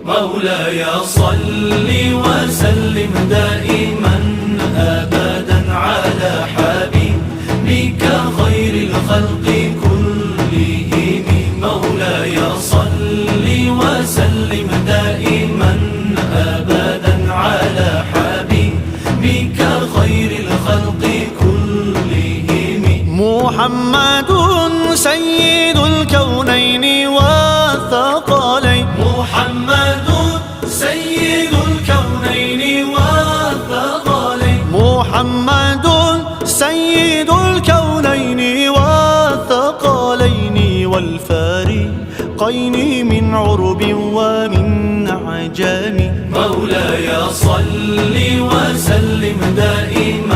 مولاي صل وسلم دائما أبدا على حبيبك خير الخلق كلهم. مولاي صل وسلم دائما أبدا على حبيبك خير الخلق كلهم. محمد سيد الكونين والثقلين. محمد سيد الكونين والثقلين. محمد سيد الكونين والثقلين والفارقين من عرب ومن عجم. مولاي صل وسلم دائما